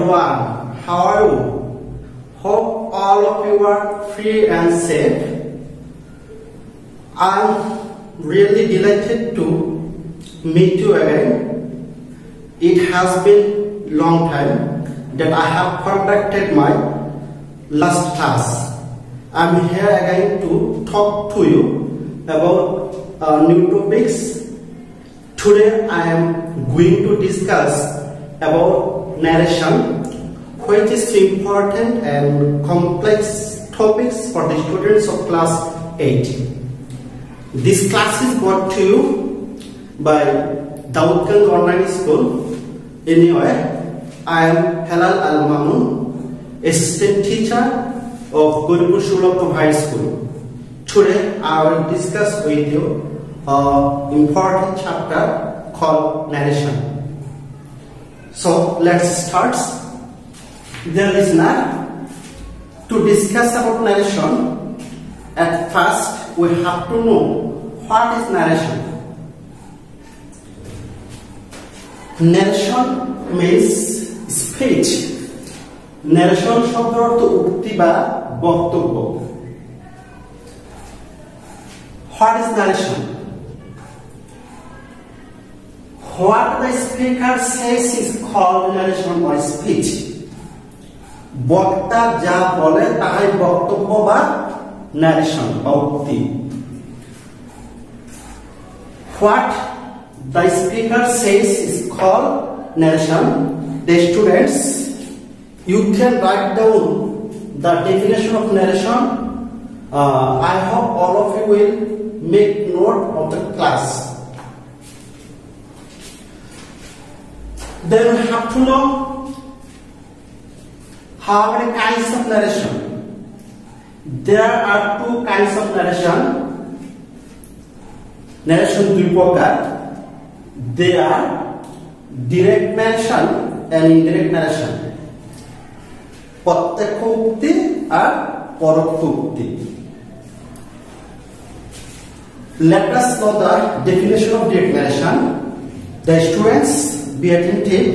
everyone, how are you? Hope all of you are free and safe. I'm really delighted to meet you again. It has been long time that I have conducted my last class. I'm here again to talk to you about new topics. Today I am going to discuss about narration, which is important and complex topics for the students of class 8. This class is brought to you by Daudkandi Online School. Anyway, I am Halal Al-Mamun, assistant teacher of Gurupur Shulapur High School. Today I will discuss with you an important chapter called narration. So let's start. Dear listener, to discuss about narration, at first we have to know what is narration. Narration means speech. Narration শব্দ অর্থ উক্তি বা বক্তব্য. What is narration? What the speaker says is called narration or speech. বক্তা যা বলে তাই বক্তব্য বা narration বা উক্তি. What the speaker says is called narration. The students, you can write down the definition of narration. I hope all of you will make note of the class. Then we have to know how many kinds of narration. There are two kinds of narration. Narration দুই প্রকার. They are direct narration and indirect narration. প্রত্যক্ষ উক্তি আর পরোক্ষ উক্তি. Let us know the definition of direct narration. The students, be attentive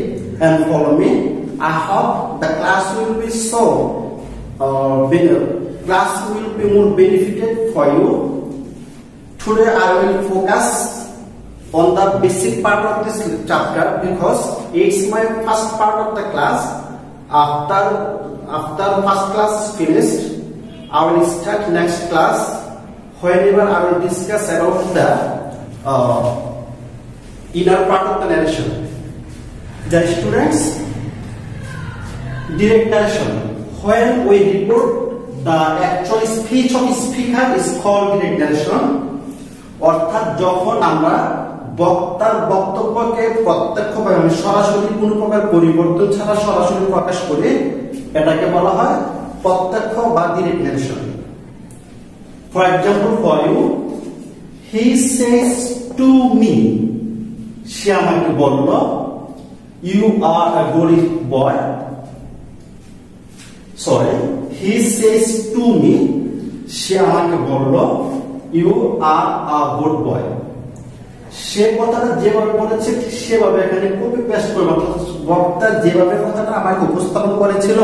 and follow me. I hope the class will be class will be more benefited for you. Today I will focus on the basic part of this chapter because it's my first part of the class. After first class is finished, I will start next class. Whenever I will discuss about the inner part of the narration. The students, direct narration. When we report the actual speech of speaker is called direct narration. অর্থাৎ যখন আমরা বক্তার বক্তব্যকে প্রত্যক্ষভাবে সরাসরি কোনো প্রকার পরিবর্তন ছাড়া সরাসরি প্রকাশ করি, এটাকে বলা হয় প্রত্যক্ষ বা direct narration. For example, for you, he says to me, সে আমাকে বলল, you are a good boy. Sorry, he says to me, সে আমাকে বলল, you are a good boy. সে কথাটা যেভাবে বলেছে সেভাবে এখানে কপি পেস্ট করব. বক্তা যেভাবে কথাটা আমাকে উপস্থাপন করেছিল,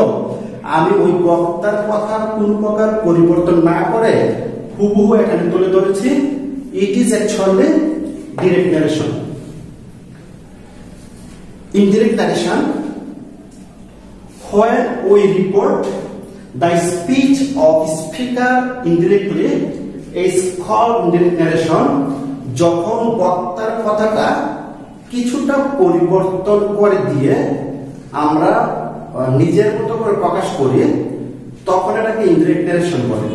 আমি ওই বক্তার কথা কোন প্রকার পরিবর্তন না করে হুবহু এখানে তুলে ধরেছি. It is actually direct narration. Indirect narration, when we report the speech of speaker indirectly, is called indirect narration. যখন বক্তার কথাটা কিছুটা পরিবর্তন করে দিয়ে আমরা নিজের মতো করে প্রকাশ করি, তখন এটাকে indirect narration বলে.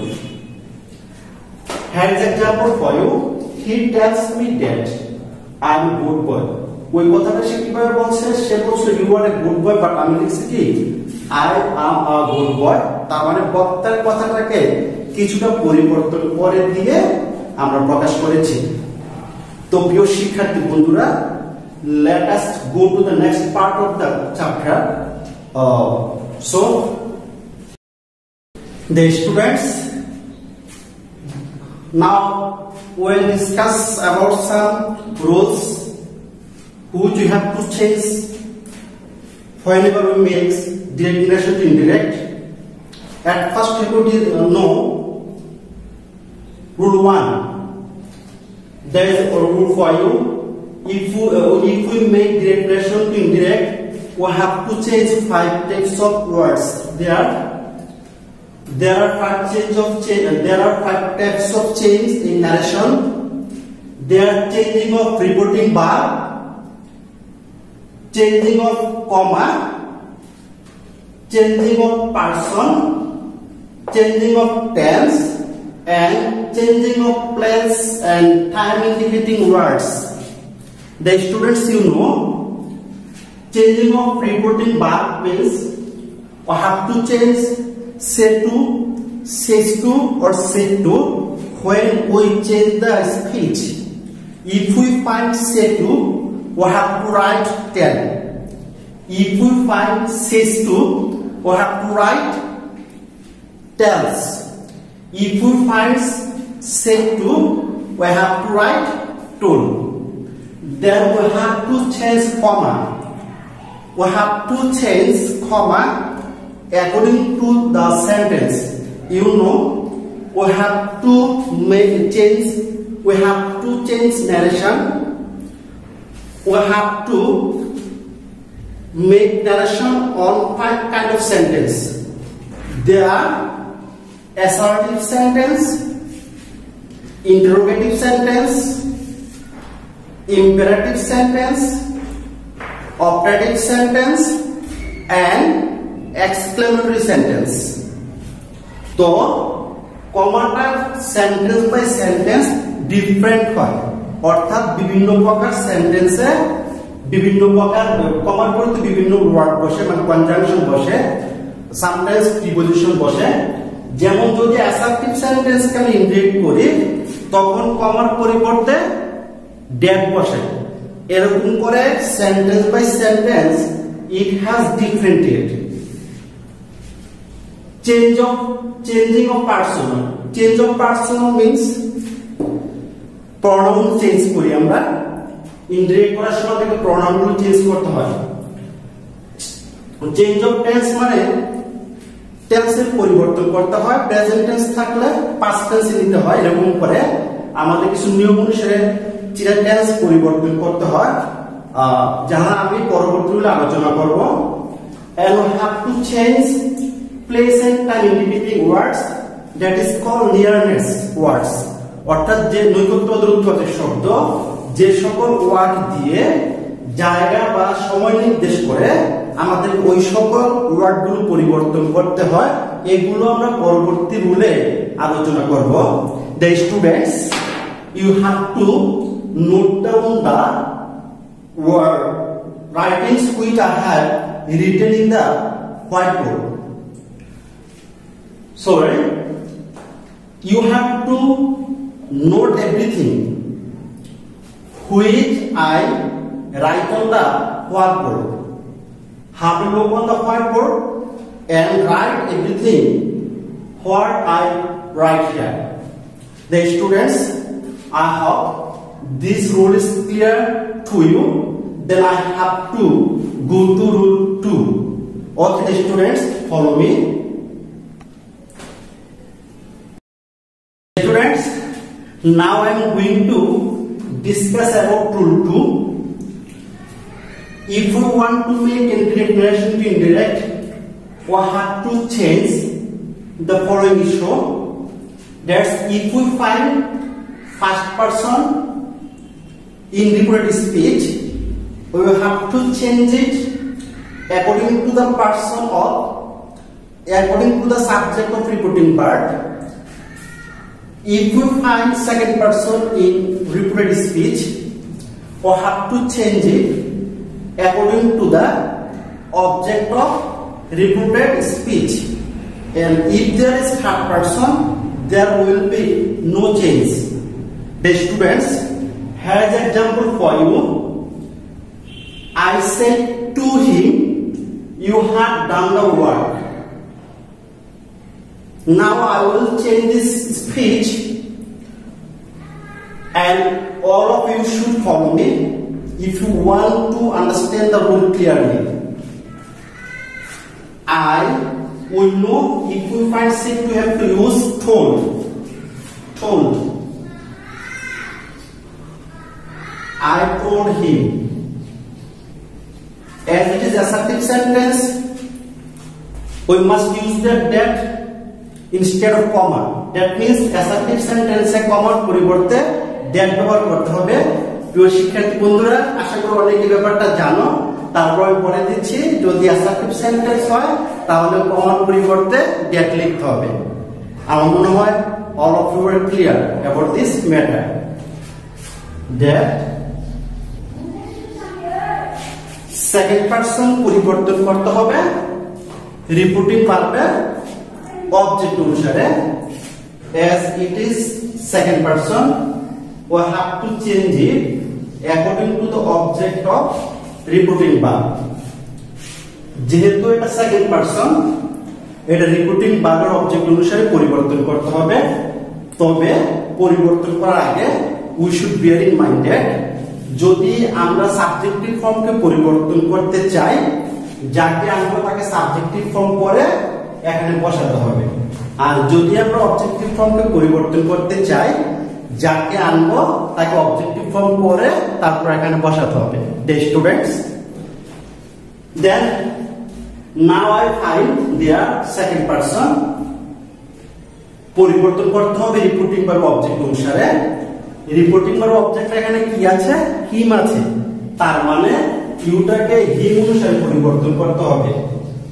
As example for you, he tells me that I am a good boy. ওই কথাটা সে কিভাবে বলছে, সে বলছে you are a good boy, but আমি লিখছি কি I am a good boy. তার মানে বক্তার কথাটাকে কিছুটা পরিবর্তন করে দিয়ে আমরা প্রকাশ করেছি. তো প্রিয় শিক্ষার্থী বন্ধুরা, let us go to the next part of the chapter. So the students, now we will discuss about some rules which you have to change whenever we make direct narration to indirect, at first we could know rule 1. There is a rule for you. If we make direct narration to indirect, we have to change 5 types of words. There are 5 types of change in narration. They are changing of reporting verb, changing of comma, changing of person, changing of tense, and changing of place and time indicating words. The students, you know, changing of reporting verb means we have to change say to, says to, or said to when we change the speech. If we find say to, we have to write tell. If we find says to, we have to write tells. If we find said to, we have to write told. Then we have to change comma. We have to change comma according to the sentence. You know, we have to make change. We have to change narration. We have to make narration on 5 kind of sentence. There are assertive sentence, interrogative sentence, imperative sentence, operative sentence, and exclamatory sentence. So, comma sentence by sentence different হয়, অর্থাৎ বিভিন্ন প্রকার সেন্টেন্সে বিভিন্ন প্রকার কমার পরে বিভিন্ন ওয়ার্ড বসে, মানে কনজাংশন বসে, সামটাইমস প্রিপজিশন বসে। যেমন যদি অ্যাসার্টিভ সেন্টেন্স কে আমি ইন্ডিকেট করি তখন কমার পরিবর্তে ড্যাট বসে। এরকম করে sentence by sentence it has differentiate. changing of person means pronoun change করি আমরা। ইনডিরেক্ট করার সময় থেকে pronoun গুলো চেঞ্জ করতে হয়। চেঞ্জ অফ টেন্স মানে টেন্সের পরিবর্তন করতে হয়। প্রেজেন্ট টেন্স থাকলে পাস্ট টেন্স নিতে হয়। এরকম করে আমাদের কিছু নিয়ম অনুসারে চিরা টেন্স পরিবর্তন করতে হয়, যাহা আমি পরবর্তীতে আলোচনা করব। and we have to change place and time indicating words, that is called nearness words, অর্থাৎ যে নৈকট্য দূরত্বের শব্দ যে সকল ওয়ার্ড দিয়ে জায়গা বা সময় নির্দেশ করে আমাদের ওই সকল ওয়ার্ডগুলো পরিবর্তন করতে হয়। এগুলো আমরা পরবর্তী রুলে আলোচনা করব। The students, you have to note down the word writings which I have written in the whiteboard. Sorry, you have to note everything which I write on the whiteboard. Have a look on the whiteboard and write everything what I write here. The students, I hope this rule is clear to you. Then I have to go to rule 2. Okay, the students, follow me. Students, now I am going to discuss about rule 2. If we want to make indirect narration to indirect, we have to change the following issue. That's if we find first person in reported speech, we will have to change it according to the person or according to the subject of reporting verb. If we find second person in reported speech, we have to change it according to the object of reported speech. And if there is third person, there will be no change. The students, here is an example for you. I said to him, you have done the work. Now I will change this speech and all of you should follow me if you want to understand the rule clearly. I will know if we find sick we have to use told. I told him. As it is assertive sentence, we must use that instead of comma. That means assertive sentence A comma পরিবর্তে that ব্যবহার করতে হবে। প্রিয় শিক্ষার্থী বন্ধুরা, আশা করি অনেকে ব্যাপারটা জানো। তারপর আমি বলে দিচ্ছি, যদি assertive sentence হয় তাহলে comma পরিবর্তে that লিখতে হবে। আমার মনে হয় all of you are clear about this matter. That second person পরিবর্তন করতে হবে রিপোর্টিং ভার্বের অবজেক্ট অনুসারে। as it is second person we have to change it according to the object of reporting verb. যেহেতু এটা সেকেন্ড পারসন, এটা reporting ভার্বের object অনুসারে পরিবর্তন করতে হবে। তবে পরিবর্তন করার আগে we should bear in mind that যদি আমরা সাবজেক্টিভ ফর্মকে পরিবর্তন করতে চাই, যাকে আনবো তাকে সাবজেক্টিভ ফর্ম করে এখানে বসাতে হবে। আর যদি আমরা অবজেক্টিভ ফর্মকে পরিবর্তন করতে চাই, যাকে আনবো তাকে অবজেক্টিভ ফর্ম করে তারপর এখানে বসাতে হবে। Dear students, then now I find their second person পরিবর্তন করতে হবে রিপোর্টিং ভার্ব অবজেক্ট অনুসারে। রিপোর্টিং ভার্ব অবজেক্ট এখানে কি আছে? হিম আছে। তার মানে ইউটাকে হিম অনুসারে পরিবর্তন করতে হবে।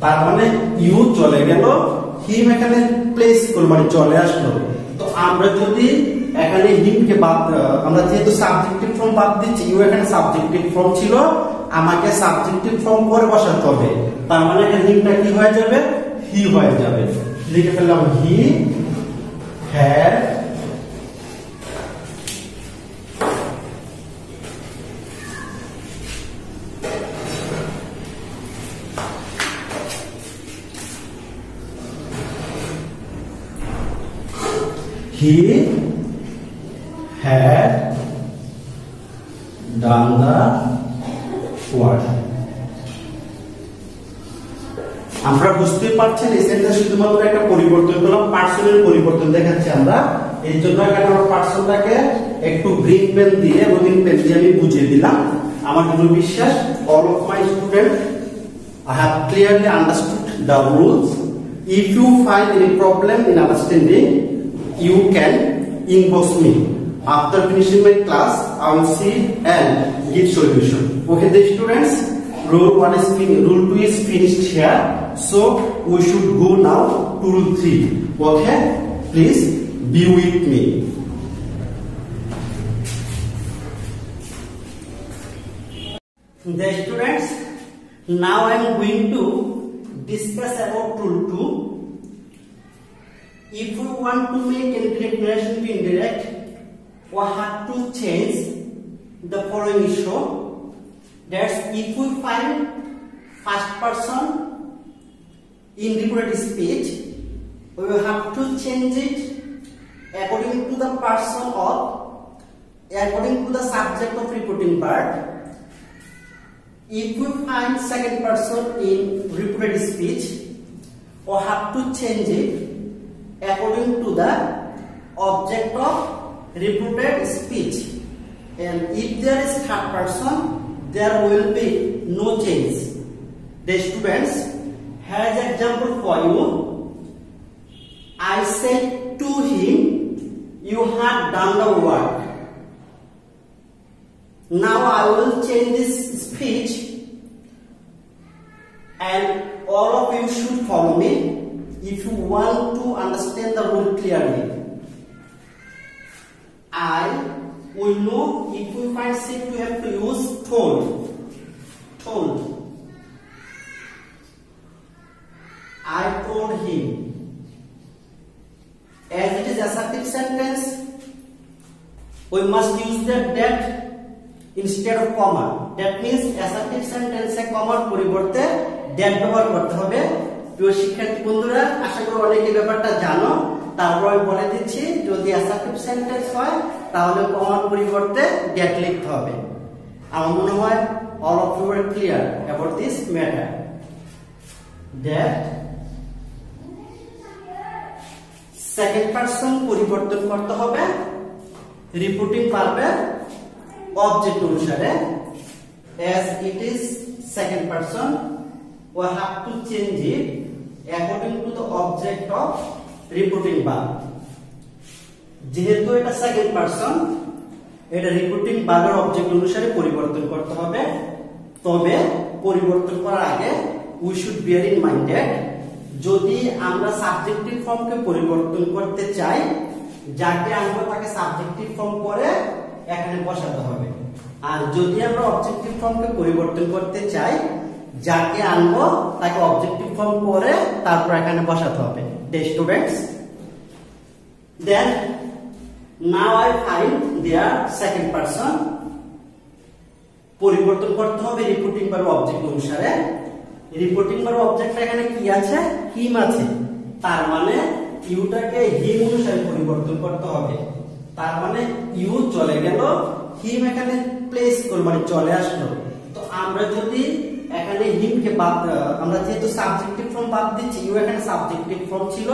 তার মানে ইউ চলে গেল, হিম এখানে প্লেস করব, মানে চলে আসলো। তো আমরা যদি এখানে হিমকে বাদ, আমরা যেহেতু সাবজেক্টিভ ফর্ম বাদ দিচ্ছি, ইউ এখানে সাবজেক্টিভ ফর্ম ছিল, আমাকে সাবজেক্টিভ ফর্ম করে বসাতে হবে। তার মানে এখানে হিমটা কি হয়ে যাবে? হি হয়ে যাবে। লিখে ফেললাম he had he had done the work. আমরা বুঝতে পারছেন এই সেন্টেন্স শুধুমাত্র একটা পরিবর্তন করলাম, পার্সনের পরিবর্তন দেখাচ্ছি আমরা। এই জন্য এখানে আমরা পার্সনটাকে একটু গ্রিন পেন দিয়ে, রঙিন পেন দিয়ে আমি বুঝিয়ে দিলাম। আমার দৃঢ় বিশ্বাস all of my students I have clearly understood the rules. If you find any problem in understanding, you can inbox me. After finishing my class, I will see and give solution. Okay, the students, rule 2 is finished here. So we should go now to rule 3. Okay, please be with me. The students, now I am going to discuss about rule 2. If we want to make indirect narration to indirect, we have to change the following issue. That's if we find first person in reported speech, we will have to change it according to the person of, according to the subject of reporting verb. If we find second person in reported speech, we have to change it according to the object of reported speech. And if there is third person, there will be no change. The students, has example for you. I said to him, you have done the work. Now I will change this speech and all of you should follow me if you want to understand the rule clearly. I will know if we find sick we have to use told. I told him. As it is assertive sentence, we must use that instead of comma. That means assertive sentence এ কমার পরিবর্তে that ব্যবহার করতে হবে। প্রিয় শিক্ষার্থী বন্ধুরা, আশা করি অনেকে ব্যাপারটা জানো। তারপর আমি বলে দিচ্ছি, যদি assertive sentence হয় তাহলে কমার পরিবর্তে that লিখতে হবে। আমার মনে হয় all of you are clear about this matter. that second person পরিবর্তন করতে হবে রিপোর্টিং ভার্বের অবজেক্ট অনুসারে as it is second person we have to change it according to the object of reporting verb যেহেতু এটা সেকেন্ড পারসন এটা reporting ভার্বের object অনুসারে পরিবর্তন করতে হবে তবে পরিবর্তন করার আগে we should bear in mind that যদি আমরা সাবজেক্টিভ ফর্মকে পরিবর্তন করতে চাই যাকে আমরা তাকে সাবজেক্টিভ ফর্ম করে এখানে বসাতে হবে আর যদি আমরা অবজেক্টিভ ফর্মকে পরিবর্তন করতে চাই যাকে আনবো তাকে অবজেক্টিভ ফর্ম করে তারপর এখানে বসাতে হবে the students then now I find their second person পরিবর্তন করতে হবে রিপোর্টিং ভার্ব অবজেক্ট অনুসারে রিপোর্টিং ভার্ব অবজেক্ট এখানে কি আছে হিম আছে তার মানে ইউটাকে হিম অনুসারে পরিবর্তন করতে হবে তার মানে ইউ চলে গেল হিম এখানে প্লেস করব মানে চলে আসলো তো আমরা যদি এখানে হিমকে বাদ আমরা যেহেতু সাবজেক্টিভ ফর্ম বাদ দিচ্ছি ইউ এখানে সাবজেক্টিভ ফর্ম ছিল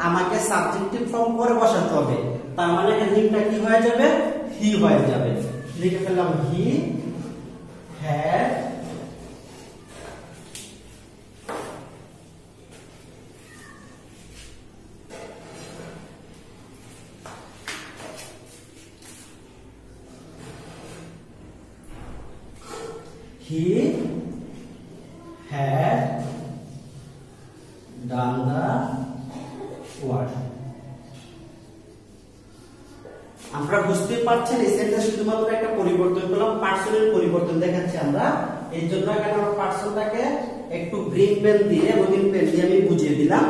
আমাকে সাবজেক্টিভ ফর্ম করে বসাতে হবে তার মানে এখানে হিমটা কি হয়ে যাবে হি হয়ে যাবে লিখে ফেললাম he had He had done the work. আমরা বুঝতে পারছেন এই সেন্টেন্সে শুধুমাত্র একটা পরিবর্তন করলাম পার্সনের পরিবর্তন দেখাচ্ছি আমরা এই জন্য এখানে আমরা পার্সনটাকে একটু গ্রিন পেন দিয়ে রঙিন পেন দিয়ে আমি বুঝিয়ে দিলাম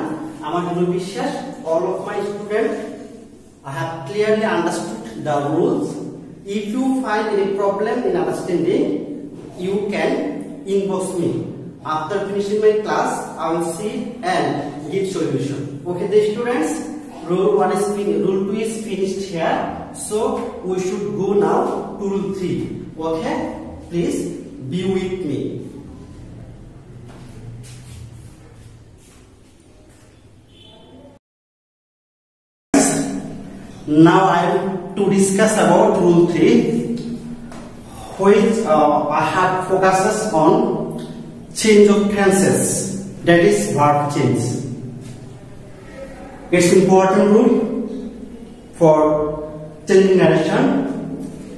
আমার দৃঢ় বিশ্বাস all of my students I have clearly understood the rules if you find any problem in understanding you can inbox me after finishing my class I will see and give solution okay the students rule 2 is finished here so we should go now to rule 3 okay please be with me now I am to discuss about rule 3 which I have focuses on change of tenses that is verb change it's important rule for changing narration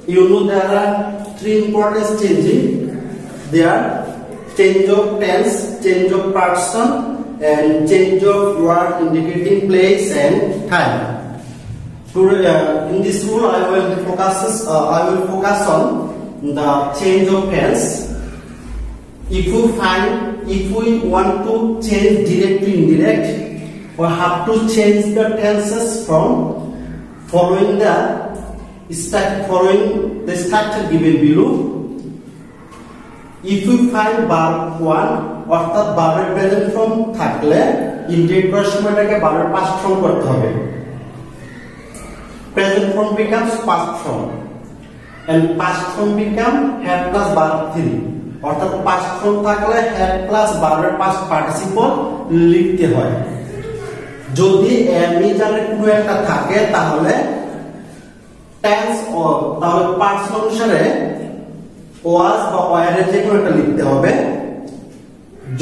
you know there are 3 important changing there are change of tense change of person and change of word indicating place and time in this rule I will focus on the change of tense if we want to change direct to indirect we have to change the tenses from following the structure given below if we find verb 1 অর্থাৎ ভার্বের present form থাকলে indicate করার সময় এটাকে ভার্বের past form করতে হবে present form becomes past form and past form become had plus verb 3 অর্থাৎ past form থাকলে had plus verb past participle লিখতে হয় যদি এমিজারের কোনো একটা থাকে তাহলে tense তাহলে past অনুসারে was বা were যে কোনো একটা লিখতে হবে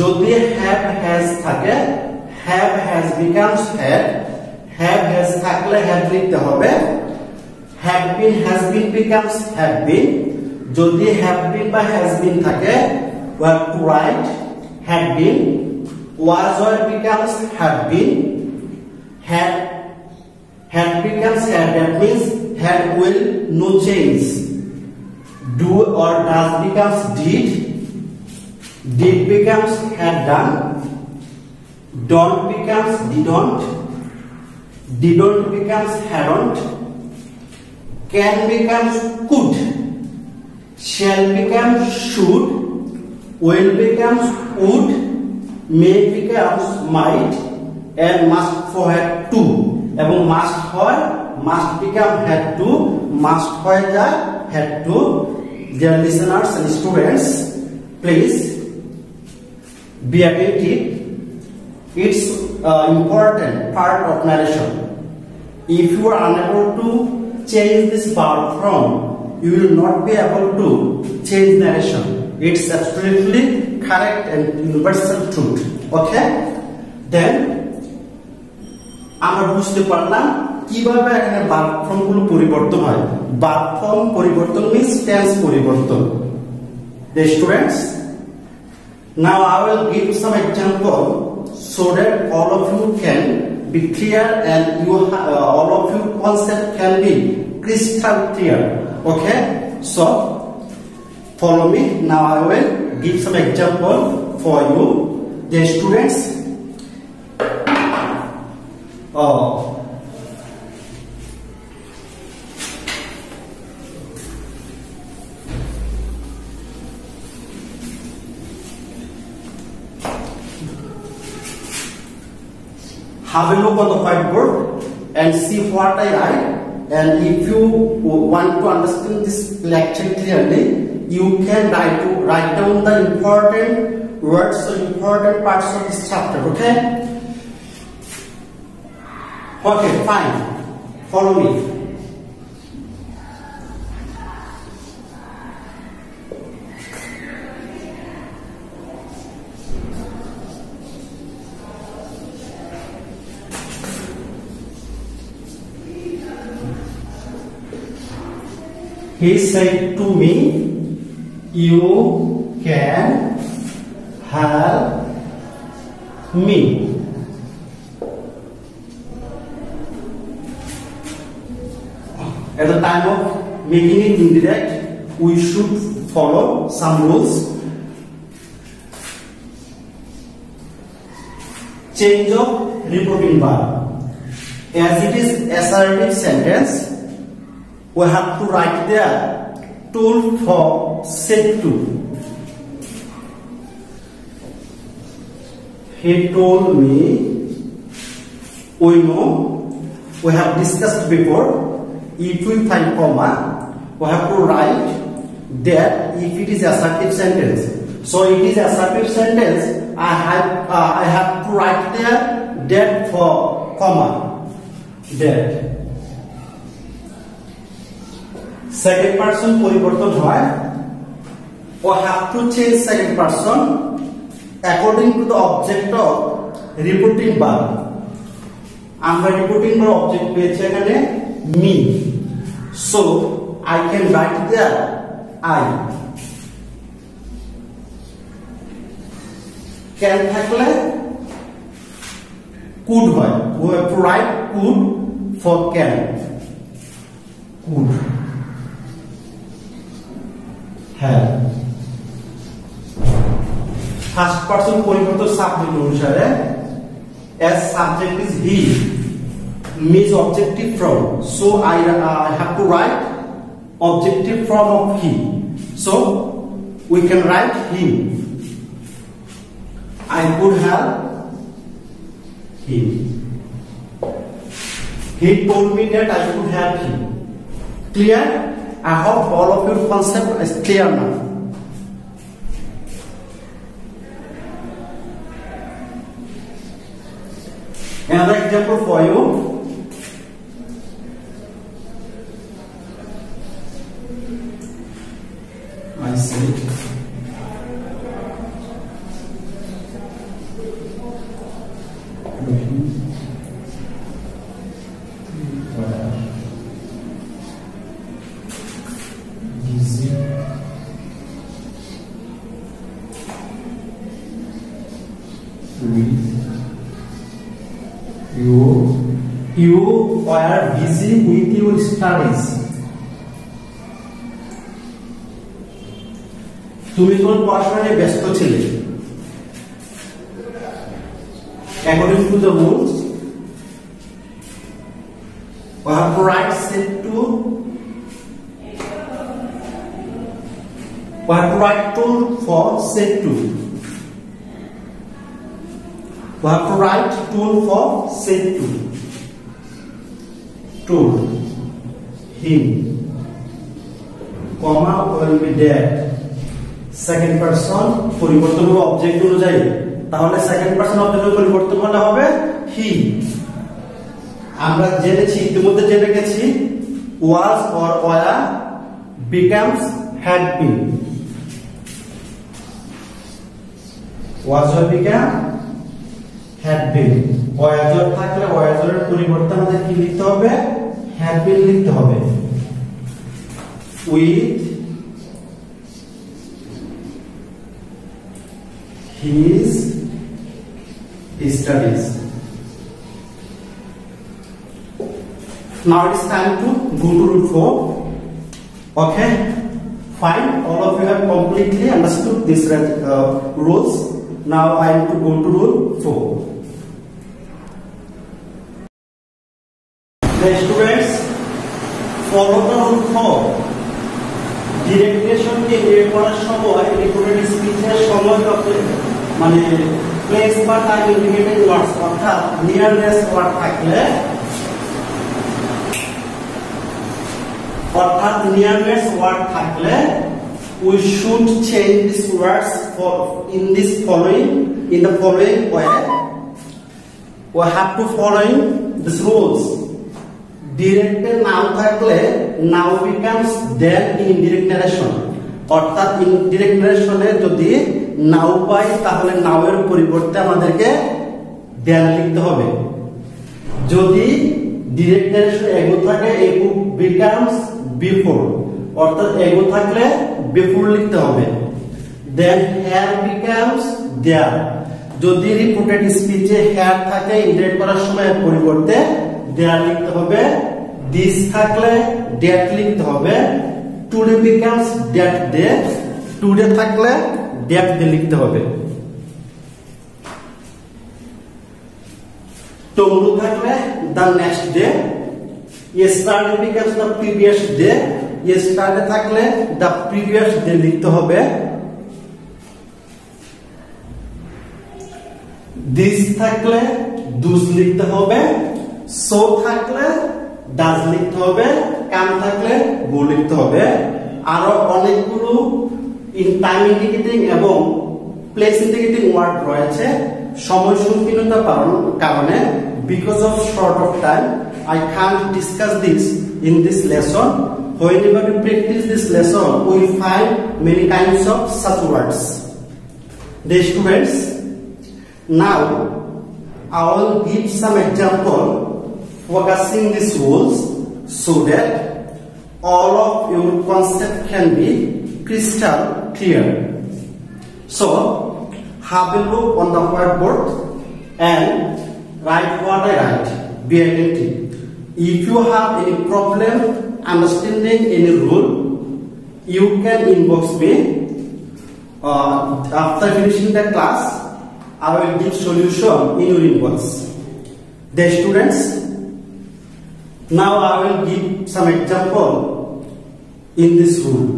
যদি have has থাকে have has becomes have has থাকলে have লিখতে হবে have been becomes have been যদি have been বা has been থাকে we have to write had been was or becomes have been had becomes had that means had will no change do or does becomes did becomes had done don't becomes didn't becomes hadn't can becomes could shall becomes should will becomes would may becomes might and must for had to এবং must হয় must become had to must হয়ে যায় had to dear listeners and students please be attentive It's important part of narration. If you are unable to change this verb form, you will not be able to change narration. It's absolutely correct and universal truth. Okay? Then আমরা বুঝতে পারলাম কিভাবে এখানে verb form গুলো পরিবর্তন হয়। Verb form পরিবর্তন means tense পরিবর্তন। The students, now I will give some example so that all of you can be clear and all of you concept can be crystal clear. Okay, so follow me. Now I will give some example for you, the students. Have a look on the whiteboard and see what I write. And if you want to understand this lecture clearly, you can write down the important words or important parts of this chapter. Okay? Okay, fine. Follow me. He said to me, you can help me. At the time of making it indirect, we should follow some rules. Change of reporting verb. As it is assertive sentence, we have to write there told for said to. He told me. We know, we have discussed before, if we find comma, we have to write that if it is assertive sentence. So it is assertive sentence, I have to write there that for comma, that. Second person পরিবর্তন হয়, we have to change second person according to the object of reporting verb. আমরা reporting verb object পেয়েছি এখানে me, so I can write there I. can থাকলে could হয়, we have to write could for can. Could have. First person পরিবর্তন subject অনুসারে, as subject is he, me is objective from, so I have to write objective from of he, so we can write him. I could have him. He told me that I could have him. Clear? I hope all of your concept is clear now. Another example for you. I see. You were busy with your studies. তুমি তোমার পড়াশোনায় ব্যস্ত ছিলে। According to the rules, we have to write said to. We have to write told for said to. We have to write told for said to. Told him, comma will be that. Second person পরিবর্তন হবে object অনুযায়ী, তাহলে second person অবজেক্টের পরিবর্তন হলে হবে হি। আমরা জেনেছি, ইতিমধ্যে জেনে গেছি, was or were becomes had been, was or become had been। was or থাকলে was এর পরিবর্তে আমাদের কি লিখতে হবে? had been লিখতে হবে। with his studies। Now it's time to go to rule 4. Okay, fine. All of you have completely understood these rules. Now I am to go to rule 4. The students follow the rule 4. ডিরেক্টেশন কে বের করার সময় reported স্পিচের সময় মানে place বা time indicating ওয়ার্ডস অর্থাৎ নিয়ারনেস word থাকলে, we should change these words in the following way. We have to follow these rules. Directed noun থাকলে now becomes then in indirect narration, অর্থাৎ indirect narration এ যদি now পাই তাহলে now এর পরিবর্তে আমাদেরকে then লিখতে হবে। যদি direct narration ego থাকে ego becomes before, অর্থাৎ ego থাকলে before লিখতে হবে। then here becomes there, যদি রিপোর্টেড স্পিচে here থাকে ইন্ডিরেক্ট করার সময় পরিবর্তে there লিখতে হবে। this থাকলে that লিখতে হবে। today becomes that day, today থাকলে that day লিখতে হবে। tomorrow থাকলে the next day, yesterday becomes the previous day, yesterday থাকলে the previous day লিখতে হবে। this থাকলে those লিখতে হবে। so থাকলে does লিখতে হবে। come থাকলে go লিখতে হবে। আরো অনেকগুলো টাইম ইন্ডিকেটিং এবং প্লেস ইন্ডিকেটিং ওয়ার্ড রয়েছে। সময় সংকীর্ণতার কারণে because of short of time I can't discuss this in this lesson. Whenever we practice this lesson we will find many kinds of such words. The students, now I will give some example focusing these rules so that all of your concept can be crystal clear. So have a look on the whiteboard and write what I write. Be attentive. If you have any problem understanding any rule, you can inbox me. After finishing the class, I will give solution in your inbox. The students, now I will give some example in this rule.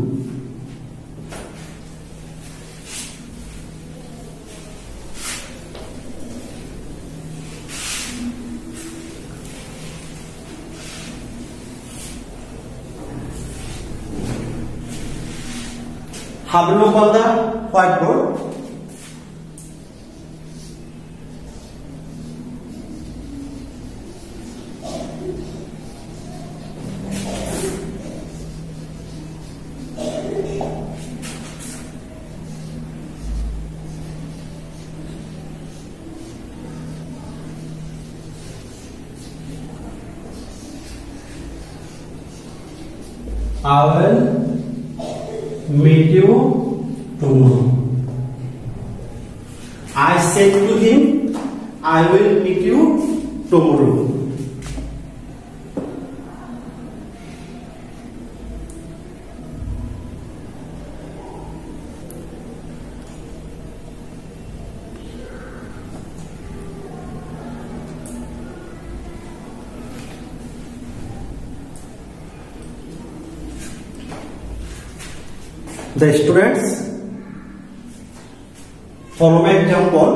Have a look on the whiteboard. I will meet you tomorrow. I said to him, I will meet you tomorrow. The students, follow my example.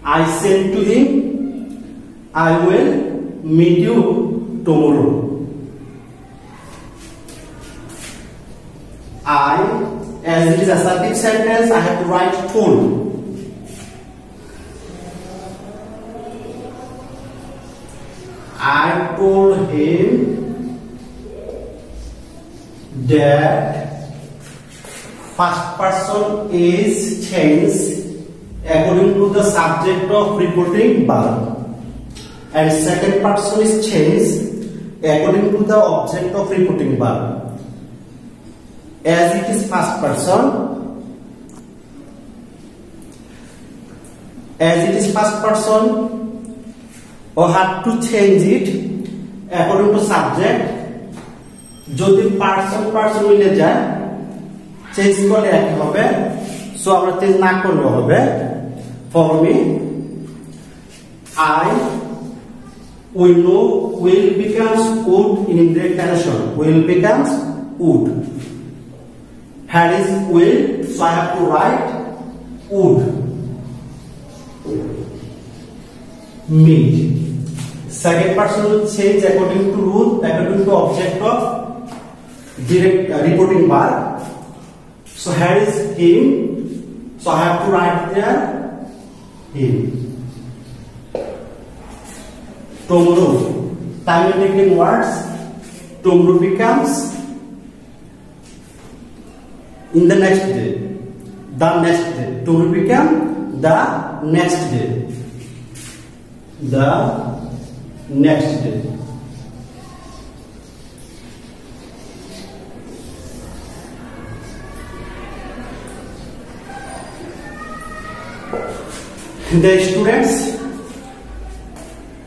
I said to him, I will meet you tomorrow. I, as it is assertive sentence, I have to write told. I told him that first person is changed according to the subject of reporting verb, and second person is changed according to the object of reporting verb. As it is first person, we have to change it according to subject. যদি person মিলে যায় change করলে একই হবে, so আমরা change না করলে হবে। For me I will know will becomes would in indirect narration. Will becomes would. Had is will, so I have to write would meet. Second person will change according to rule, according to object of direct reporting verb. So had is him, so I have to write there him. Tomorrow, time indicating words. Tomorrow becomes in the next day, the next day. Tomorrow become the next day, the next day. The students,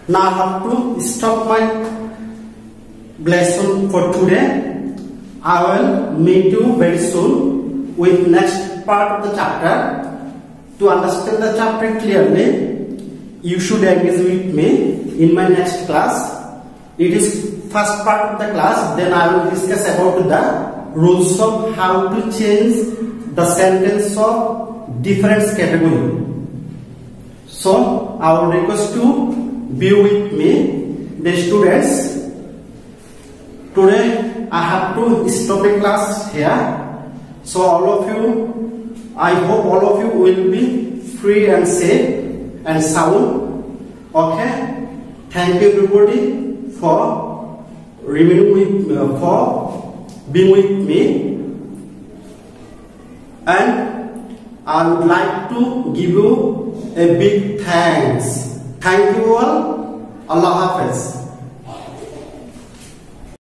now I have to stop my lesson for today. I will meet you very soon with next part of the chapter. To understand the chapter clearly, you should engage with me in my next class. It is first part of the class, then I will discuss about the rules of how to change the sentence of different category. So I will request to be with me, the students. Today I have to stop the class here. So all of you, I hope all of you will be free and safe and sound. Okay. Thank you everybody for remaining with for being with me, and I would like to give you a big thanks. Thank you all. Allah Hafiz.